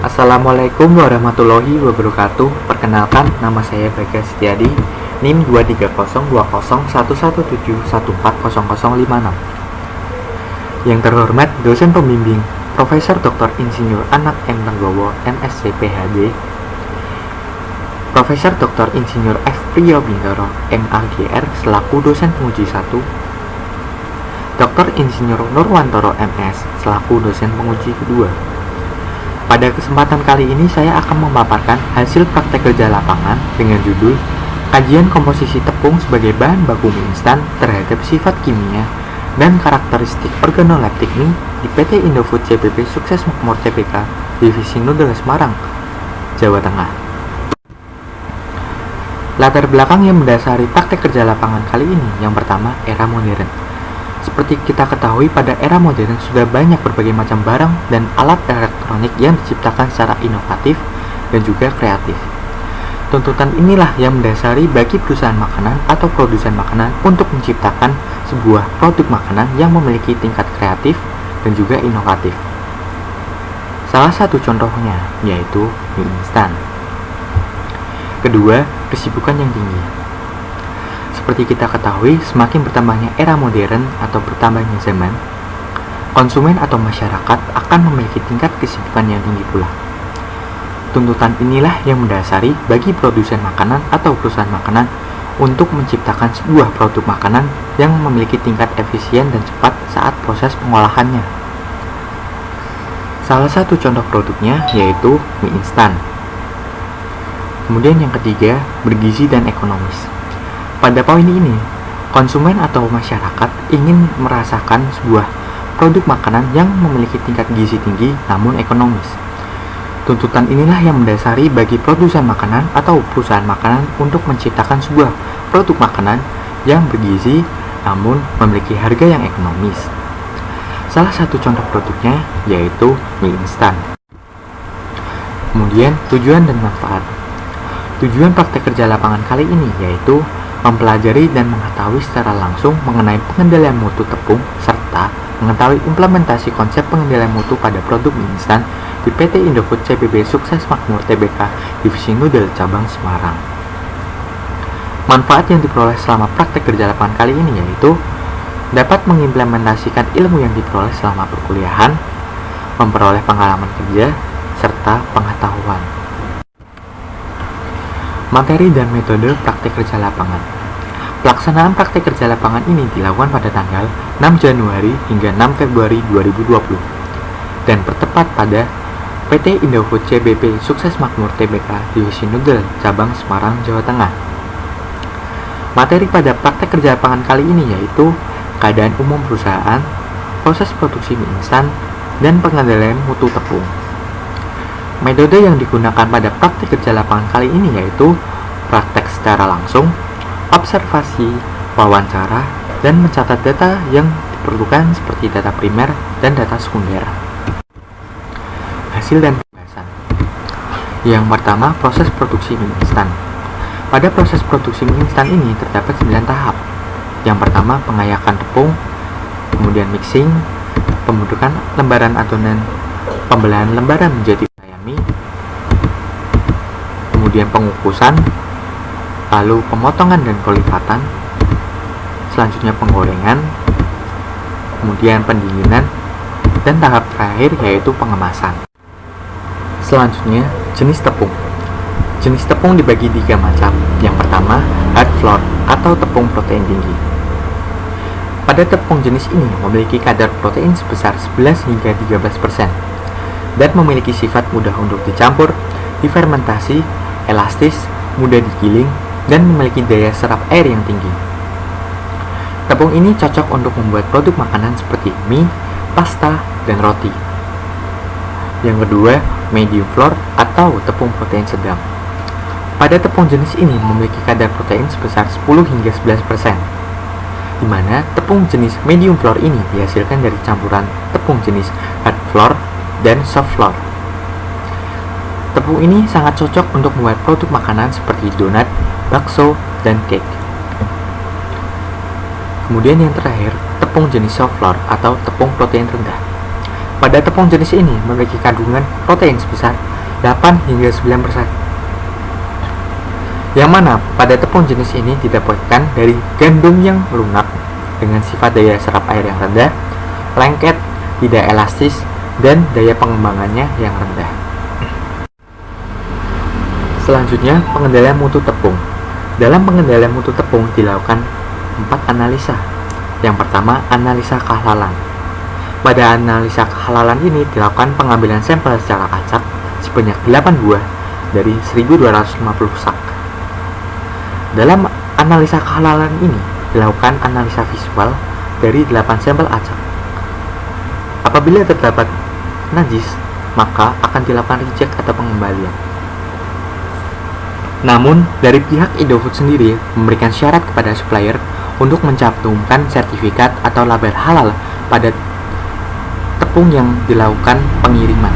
Assalamualaikum warahmatullahi wabarakatuh. Perkenalkan, nama saya Bagas Setiadi, NIM 230201117140056. Yang terhormat dosen pembimbing Profesor Dr. Insinyur Anak M. Tenggowo, MSc PhD, Profesor Dr. Insinyur F. Priyo Bintoro, MAgR selaku dosen penguji 1, Dr. Insinyur Nurwantoro MS selaku dosen penguji kedua. Pada kesempatan kali ini saya akan memaparkan hasil praktek kerja lapangan dengan judul Kajian komposisi tepung sebagai bahan baku mie instan terhadap sifat kimia dan karakteristik organoleptik mie di PT Indofood CBP Sukses Makmur Tbk Divisi Nudel Semarang, Jawa Tengah. Latar belakang yang mendasari praktek kerja lapangan kali ini, yang pertama, era modern. Seperti kita ketahui, pada era modern sudah banyak berbagai macam barang dan alat elektronik yang diciptakan secara inovatif dan juga kreatif. Tuntutan inilah yang mendasari bagi perusahaan makanan atau produsen makanan untuk menciptakan sebuah produk makanan yang memiliki tingkat kreatif dan juga inovatif. Salah satu contohnya yaitu mie instan. Kedua, kesibukan yang tinggi. Seperti kita ketahui, semakin bertambahnya era modern atau bertambahnya zaman, konsumen atau masyarakat akan memiliki tingkat kesibukan yang tinggi pula. Tuntutan inilah yang mendasari bagi produsen makanan atau perusahaan makanan untuk menciptakan sebuah produk makanan yang memiliki tingkat efisien dan cepat saat proses pengolahannya. Salah satu contoh produknya yaitu mie instan. Kemudian yang ketiga, bergizi dan ekonomis. Pada poin ini, konsumen atau masyarakat ingin merasakan sebuah produk makanan yang memiliki tingkat gizi tinggi namun ekonomis. Tuntutan inilah yang mendasari bagi produsen makanan atau perusahaan makanan untuk menciptakan sebuah produk makanan yang bergizi namun memiliki harga yang ekonomis. Salah satu contoh produknya yaitu mie instan. Kemudian, tujuan dan manfaat. Tujuan praktek kerja lapangan kali ini yaitu mempelajari dan mengetahui secara langsung mengenai pengendalian mutu tepung serta mengetahui implementasi konsep pengendalian mutu pada produk mie instan di PT Indofood CBP Sukses Makmur Tbk Divisi Nudel Cabang Semarang. Manfaat yang diperoleh selama praktek kerja lapangan kali ini yaitu dapat mengimplementasikan ilmu yang diperoleh selama perkuliahan, memperoleh pengalaman kerja, serta pengetahuan. Materi dan metode praktek kerja lapangan. Pelaksanaan praktek kerja lapangan ini dilakukan pada tanggal 6 Januari hingga 6 Februari 2020 dan bertepat pada PT Indofood CBP Sukses Makmur Tbk Divisi Nudel Cabang Semarang, Jawa Tengah. Materi pada praktek kerja lapangan kali ini yaitu keadaan umum perusahaan, proses produksi mie instan, dan pengendalian mutu tepung. Metode yang digunakan pada praktek kerja lapangan kali ini yaitu praktek secara langsung, observasi, wawancara, dan mencatat data yang diperlukan seperti data primer dan data sekunder. Hasil dan pembahasan. Yang pertama, proses produksi mie instan. Pada proses produksi mie instan ini terdapat 9 tahap. Yang pertama, pengayakan tepung, kemudian mixing, pembentukan lembaran adonan, pembelahan lembaran menjadi mie, kemudian pengukusan, lalu pemotongan dan pelipatan, selanjutnya penggorengan, kemudian pendinginan, dan tahap terakhir yaitu pengemasan. Selanjutnya, jenis tepung. Jenis tepung dibagi 3 macam. Yang pertama, hard flour atau tepung protein tinggi. Pada tepung jenis ini memiliki kadar protein sebesar 11 hingga 13%. Dan memiliki sifat mudah untuk dicampur, difermentasi, elastis, mudah digiling, dan memiliki daya serap air yang tinggi. Tepung ini cocok untuk membuat produk makanan seperti mie, pasta, dan roti. Yang kedua, medium flour atau tepung protein sedang. Pada tepung jenis ini memiliki kadar protein sebesar 10 hingga 11%, di mana tepung jenis medium flour ini dihasilkan dari campuran tepung jenis hard flour dan soft flour. Tepung ini sangat cocok untuk membuat produk makanan seperti donat, bakso, dan cake. Kemudian yang terakhir, tepung jenis soft flour atau tepung protein rendah. Pada tepung jenis ini memiliki kandungan protein sebesar 8 hingga 9%. Yang mana pada tepung jenis ini didapatkan dari gandum yang lunak dengan sifat daya serap air yang rendah, lengket, tidak elastis, dan daya pengembangannya yang rendah. Selanjutnya, pengendalian mutu tepung. Dalam pengendalian mutu tepung dilakukan 4 analisa. Yang pertama, analisa kehalalan. Pada analisa kehalalan ini dilakukan pengambilan sampel secara acak sebanyak 8 buah dari 1250 sak. Dalam analisa kehalalan ini dilakukan analisa visual dari 8 sampel acak. Apabila terdapat najis, maka akan dilakukan reject atau pengembalian. Namun, dari pihak Indofood sendiri memberikan syarat kepada supplier untuk mencantumkan sertifikat atau label halal pada tepung yang dilakukan pengiriman.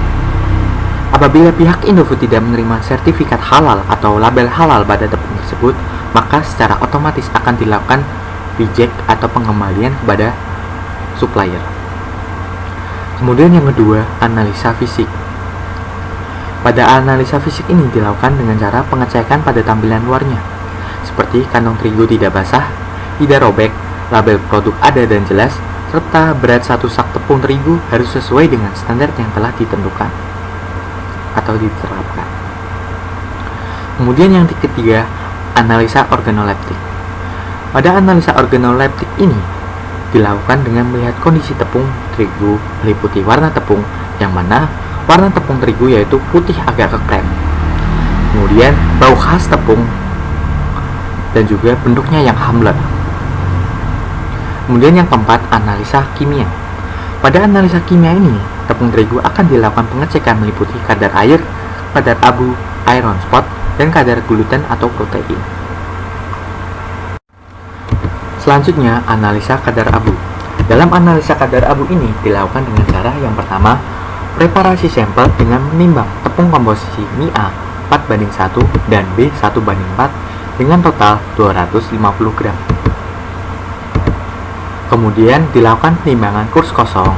Apabila pihak Indofood tidak menerima sertifikat halal atau label halal pada tepung tersebut, maka secara otomatis akan dilakukan reject atau pengembalian kepada supplier. Kemudian yang kedua, analisa fisik. Pada analisa fisik ini dilakukan dengan cara pengecekan pada tampilan luarnya, seperti kantong terigu tidak basah, tidak robek, label produk ada dan jelas, serta berat satu sak tepung terigu harus sesuai dengan standar yang telah ditentukan atau diterapkan. Kemudian yang ketiga, analisa organoleptik. Pada analisa organoleptik ini dilakukan dengan melihat kondisi tepung terigu meliputi warna tepung, yang mana warna tepung terigu yaitu putih agak kekrem. Kemudian bau khas tepung dan juga bentuknya yang hamlet. Kemudian yang keempat, analisa kimia. Pada analisa kimia ini, tepung terigu akan dilakukan pengecekan meliputi kadar air, kadar abu, iron spot, dan kadar gluten atau protein. Selanjutnya, analisa kadar abu. Dalam analisa kadar abu ini dilakukan dengan cara yang pertama, preparasi sampel dengan menimbang tepung komposisi mie A 4:1 dan B 1:4 dengan total 250 gram. Kemudian dilakukan penimbangan kurs kosong.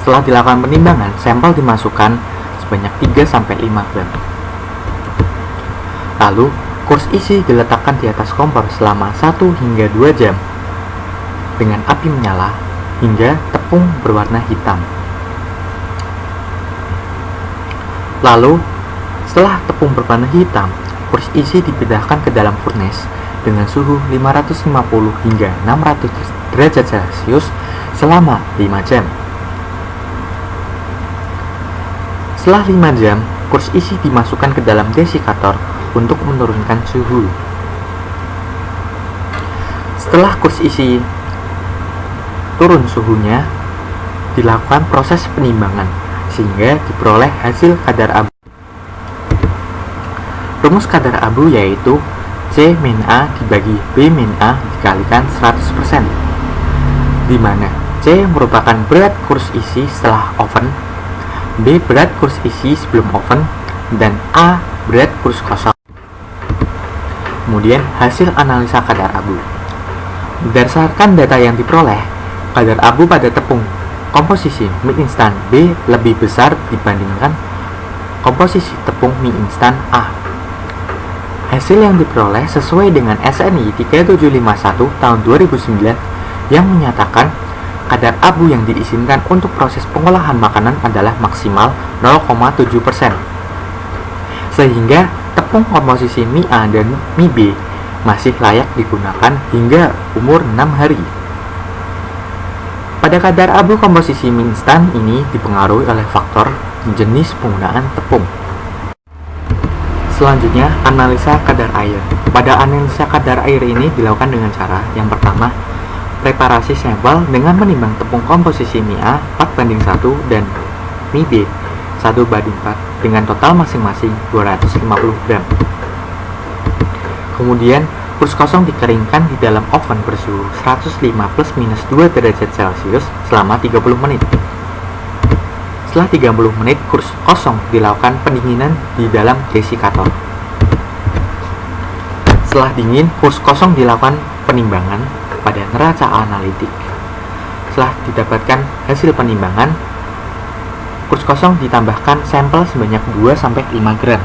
Setelah dilakukan penimbangan, sampel dimasukkan sebanyak 3-5 gram. Lalu, kurs isi diletakkan di atas kompor selama 1 hingga 2 jam dengan api menyala hingga tepung berwarna hitam. Lalu, setelah tepung berwarna hitam, kurs isi dipindahkan ke dalam furnace dengan suhu 550 hingga 600 derajat Celcius selama 5 jam. Setelah 5 jam, kurs isi dimasukkan ke dalam desikator untuk menurunkan suhu. Setelah kurs isi turun suhunya, dilakukan proses penimbangan sehingga diperoleh hasil kadar abu. Rumus kadar abu yaitu C-A dibagi B-A dikalikan 100%, di mana C merupakan berat kurs isi setelah oven, B berat kurs isi sebelum oven, dan A berat kurs kosong. Kemudian hasil analisa kadar abu. Berdasarkan data yang diperoleh, kadar abu pada tepung komposisi mie instan B lebih besar dibandingkan komposisi tepung mie instan A. Hasil yang diperoleh sesuai dengan SNI 3751 tahun 2009 yang menyatakan kadar abu yang diizinkan untuk proses pengolahan makanan adalah maksimal 0,7%. Sehingga tepung komposisi mie A dan mie B masih layak digunakan hingga umur 6 hari. Pada kadar abu komposisi mie instan ini dipengaruhi oleh faktor jenis penggunaan tepung. Selanjutnya, analisa kadar air. Pada analisa kadar air ini dilakukan dengan cara yang pertama, preparasi sampel dengan menimbang tepung komposisi mie A 4:1 dan mie B 1:4 dengan total masing-masing 250 gram. Kemudian, kurs kosong dikeringkan di dalam oven bersuhu 105 +-2 derajat Celcius selama 30 menit. Setelah 30 menit, kurs kosong dilakukan pendinginan di dalam desikator. Setelah dingin, kurs kosong dilakukan penimbangan pada neraca analitik. Setelah didapatkan hasil penimbangan, kurs kosong ditambahkan sampel sebanyak 2-5 gram.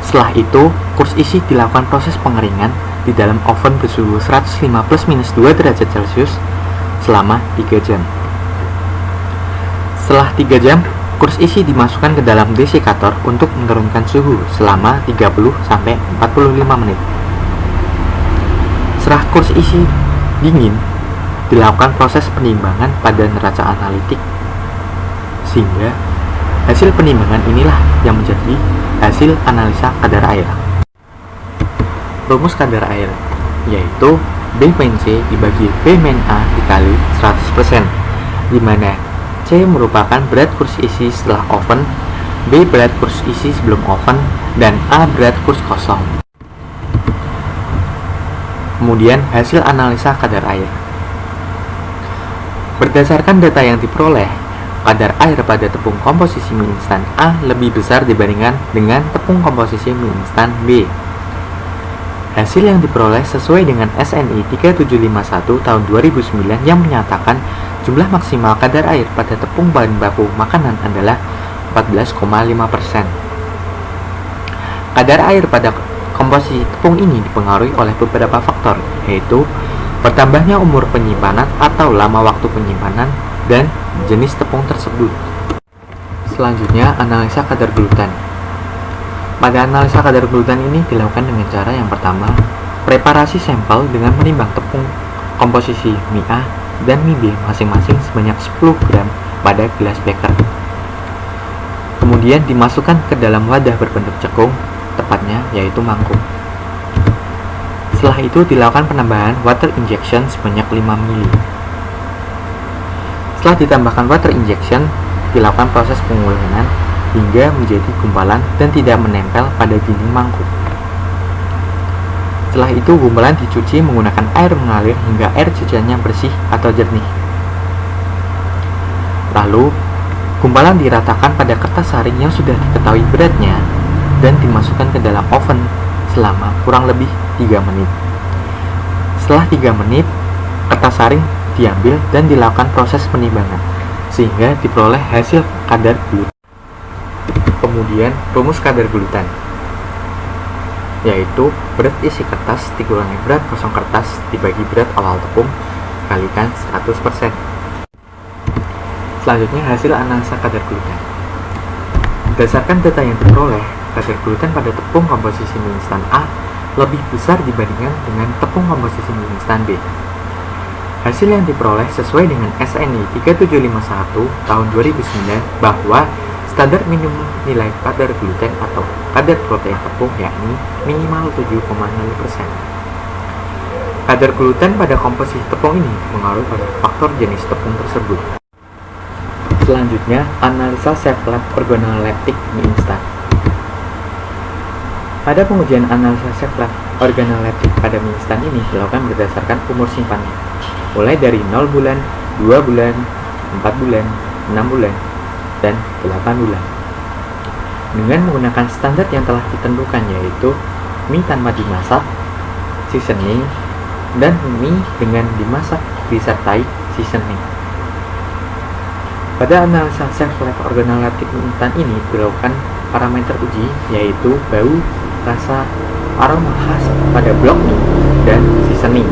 Setelah itu, kurs isi dilakukan proses pengeringan di dalam oven bersuhu 105 +-2 derajat Celcius selama 3 jam. Setelah 3 jam, kurs isi dimasukkan ke dalam desikator untuk menurunkan suhu selama 30-45 menit. Setelah kurs isi dingin, dilakukan proses penimbangan pada neraca analitik, sehingga hasil penimbangan inilah yang menjadi hasil analisa kadar air. Rumus kadar air yaitu B-C dibagi B-A dikali 100%, di mana C merupakan berat kurs isi setelah oven, B berat kurs isi sebelum oven, dan A berat kurs kosong. Kemudian hasil analisa kadar air. Berdasarkan data yang diperoleh, kadar air pada tepung komposisi mie instan A lebih besar dibandingkan dengan tepung komposisi mie instan B. Hasil yang diperoleh sesuai dengan SNI 3751 tahun 2009 yang menyatakan jumlah maksimal kadar air pada tepung bahan baku makanan adalah 14,5%. Kadar air pada komposisi tepung ini dipengaruhi oleh beberapa faktor, yaitu bertambahnya umur penyimpanan atau lama waktu penyimpanan dan jenis tepung tersebut. Selanjutnya, analisa kadar gluten. Pada analisa kadar gluten ini dilakukan dengan cara yang pertama, preparasi sampel dengan menimbang tepung komposisi mie A dan mie B masing-masing sebanyak 10 gram pada gelas beker. Kemudian dimasukkan ke dalam wadah berbentuk cekung, tepatnya yaitu mangkuk. Setelah itu dilakukan penambahan water injection sebanyak 5 ml. Setelah ditambahkan water injection, dilakukan proses pengulenan hingga menjadi gumpalan dan tidak menempel pada dinding mangkuk. Setelah itu gumpalan dicuci menggunakan air mengalir hingga air cuciannya bersih atau jernih. Lalu, gumpalan diratakan pada kertas saring yang sudah diketahui beratnya dan dimasukkan ke dalam oven selama kurang lebih 3 menit. Setelah 3 menit, kertas saring diambil dan dilakukan proses penimbangan sehingga diperoleh hasil kadar gluten. Kemudian rumus kadar gluten yaitu berat isi kertas dikurangi berat kosong kertas dibagi berat awal tepung kalikan 100%. Selanjutnya hasil analisa kadar gluten. Berdasarkan data yang diperoleh, kadar gluten pada tepung komposisi mie instan A lebih besar dibandingkan dengan tepung komposisi mie instan B. Hasil yang diperoleh sesuai dengan SNI 3751 tahun 2009 bahwa standar minimum nilai kadar gluten atau kadar protein tepung yakni minimal 7,0%. Kadar gluten pada komposisi tepung ini mengaruhi pada faktor jenis tepung tersebut. Selanjutnya, analisa self-lab organoleptik mie instan. Pada pengujian analisa self-lab organoleptik pada mie instan ini dilakukan berdasarkan umur simpannya, mulai dari 0 bulan, 2 bulan, 4 bulan, 6 bulan, dan 8 bulan. Dengan menggunakan standar yang telah ditentukan yaitu mie tanpa dimasak, seasoning, dan mie dengan dimasak disertai seasoning. Pada analisa self-lab organoleptik mie instan ini dilakukan parameter uji yaitu bau, rasa, aroma khas pada blok mie, dan seasoning.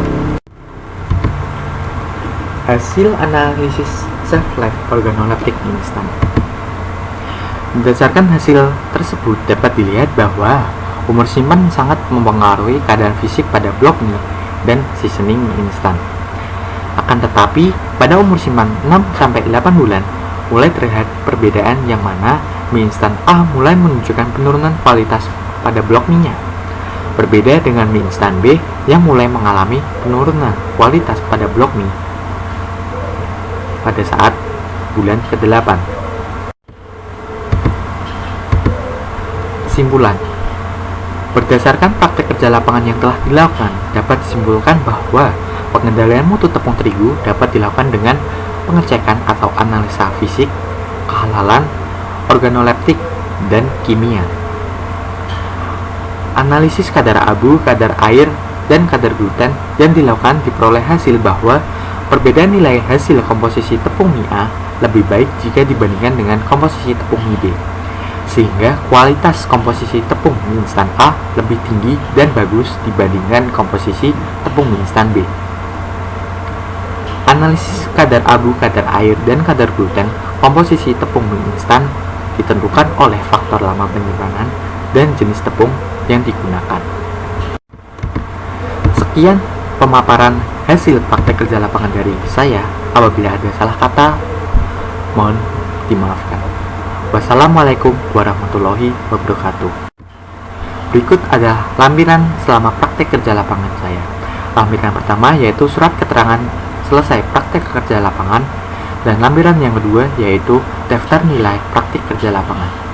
Hasil analisis self-lab organoleptik mie instan. Berdasarkan hasil tersebut dapat dilihat bahwa umur simpan sangat mempengaruhi keadaan fisik pada blok mie dan seasoning mie instan. Akan tetapi, pada umur simpan 6-8 bulan, mulai terlihat perbedaan yang mana mie instan A mulai menunjukkan penurunan kualitas pada blok mie-nya. Berbeda dengan mie instan B yang mulai mengalami penurunan kualitas pada blok mie pada saat bulan ke-8. Kesimpulan. Berdasarkan praktek kerja lapangan yang telah dilakukan, dapat disimpulkan bahwa pengendalian mutu tepung terigu dapat dilakukan dengan pengecekan atau analisa fisik, kehalalan, organoleptik, dan kimia. Analisis kadar abu, kadar air, dan kadar gluten yang dilakukan diperoleh hasil bahwa perbedaan nilai hasil komposisi tepung mie A lebih baik jika dibandingkan dengan komposisi tepung mie B, sehingga kualitas komposisi tepung mie instan A lebih tinggi dan bagus dibandingkan komposisi tepung mie instan B. Analisis kadar abu, kadar air, dan kadar gluten komposisi tepung mie instan ditentukan oleh faktor lama penyimpanan dan jenis tepung yang digunakan. Sekian pemaparan hasil praktek kerja lapangan dari saya. Apabila ada salah kata, mohon dimaafkan. Wassalamualaikum warahmatullahi wabarakatuh. Berikut adalah lampiran selama praktek kerja lapangan saya. Lampiran pertama yaitu surat keterangan selesai praktek kerja lapangan, dan lampiran yang kedua yaitu daftar nilai praktik kerja lapangan.